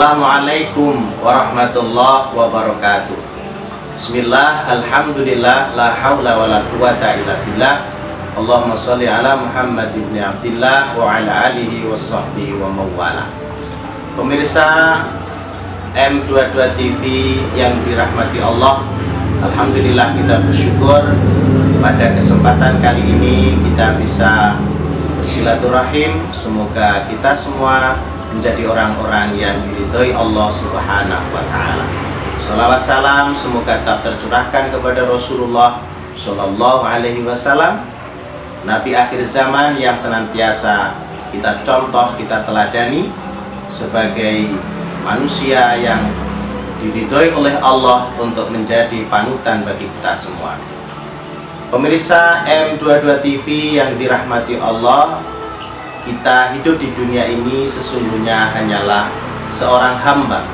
Assalamualaikum warahmatullahi wabarakatuh. Bismillah, alhamdulillah, la haula wa la quwata illa billah. Allahumma sholli ala Muhammad ibn Abdillah wa ala alihi wa sahbihi wa mawala. Pemirsa M22 TV yang dirahmati Allah, alhamdulillah kita bersyukur pada kesempatan kali ini kita bisa bersilaturahim. Semoga kita semua menjadi orang-orang yang diridhoi Allah Subhanahu wa Ta'ala. Salawat salam semoga tetap tercurahkan kepada Rasulullah Shallallahu Alaihi Wasallam, Nabi akhir zaman yang senantiasa kita contoh, kita teladani sebagai manusia yang diridhoi oleh Allah untuk menjadi panutan bagi kita semua. Pemirsa M22 TV yang dirahmati Allah, kita hidup di dunia ini sesungguhnya hanyalah seorang hamba.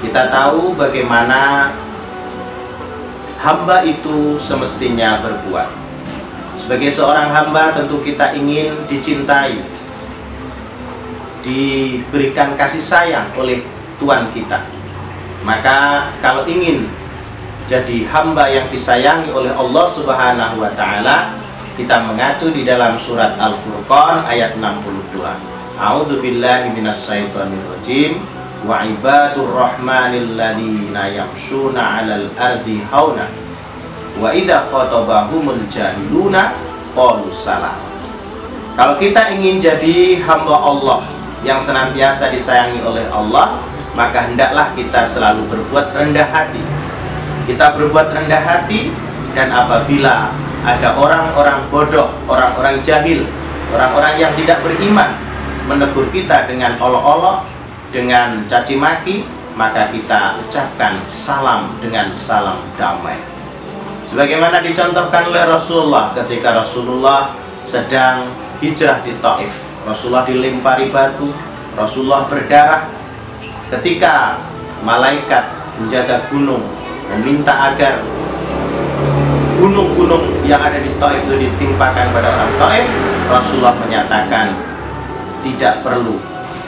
Kita tahu bagaimana hamba itu semestinya berbuat. Sebagai seorang hamba tentu kita ingin dicintai, diberikan kasih sayang oleh Tuhan kita. Maka kalau ingin jadi hamba yang disayangi oleh Allah Subhanahu wa Ta'ala, kita mengacu di dalam surat Al-Furqan ayat 62. A'udzu billahi minasyaitonir rajim. Wa ibadur rahmanil ladzina yamshuna 'alal ardi hauna wa idza khatabahumul jahiluna qalu salam. Kalau kita ingin jadi hamba Allah yang senantiasa disayangi oleh Allah, maka hendaklah kita selalu berbuat rendah hati. Kita berbuat rendah hati, dan apabila ada orang-orang bodoh, orang-orang jahil, orang-orang yang tidak beriman menegur kita dengan olok-olok, dengan caci maki, maka kita ucapkan salam dengan salam damai. Sebagaimana dicontohkan oleh Rasulullah ketika Rasulullah sedang hijrah di Taif. Rasulullah dilempari batu, Rasulullah berdarah. Ketika malaikat penjaga gunung meminta agar gunung-gunung yang ada di Taif itu ditimpakan pada orang Taif, Rasulullah menyatakan tidak perlu,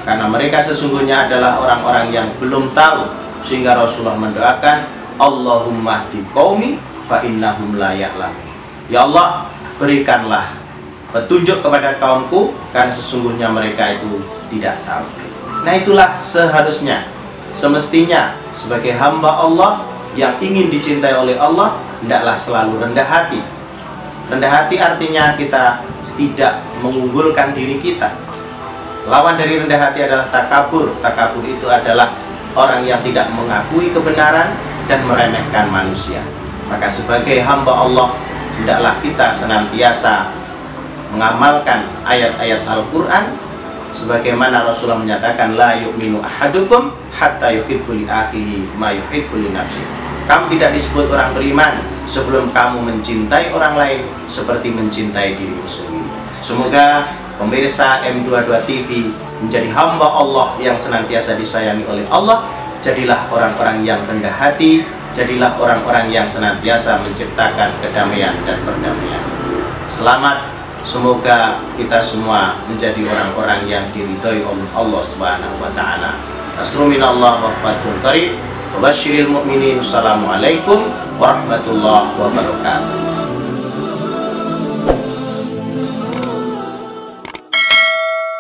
karena mereka sesungguhnya adalah orang-orang yang belum tahu. Sehingga Rasulullah mendoakan, Allahumma hdi qaumi fa innahum la ya'lamun. Ya Allah, berikanlah petunjuk kepada kaumku, karena sesungguhnya mereka itu tidak tahu. Nah, itulah seharusnya, semestinya sebagai hamba Allah yang ingin dicintai oleh Allah, hendaklah selalu rendah hati. Rendah hati artinya kita tidak mengunggulkan diri kita. Lawan dari rendah hati adalah takabur. Takabur itu adalah orang yang tidak mengakui kebenaran dan meremehkan manusia. Maka sebagai hamba Allah, hendaklah kita senantiasa mengamalkan ayat-ayat Al-Quran, sebagaimana Rasulullah menyatakan, la yu'minu ahadukum hatta yuhibbu li akhihi ma yuhibbu li nafsihi. Kamu tidak disebut orang beriman sebelum kamu mencintai orang lain seperti mencintai dirimu sendiri. Semoga pemirsa M22 TV menjadi hamba Allah yang senantiasa disayangi oleh Allah. Jadilah orang-orang yang rendah hati, jadilah orang-orang yang senantiasa menciptakan kedamaian dan perdamaian. Selamat, semoga kita semua menjadi orang-orang yang diridhoi oleh Allah Subhanahu wa Ta'ala. Nasrun minallah wa fathun qarib. Wabasyiril mu'minin. Assalamualaikum warahmatullahi wabarakatuh.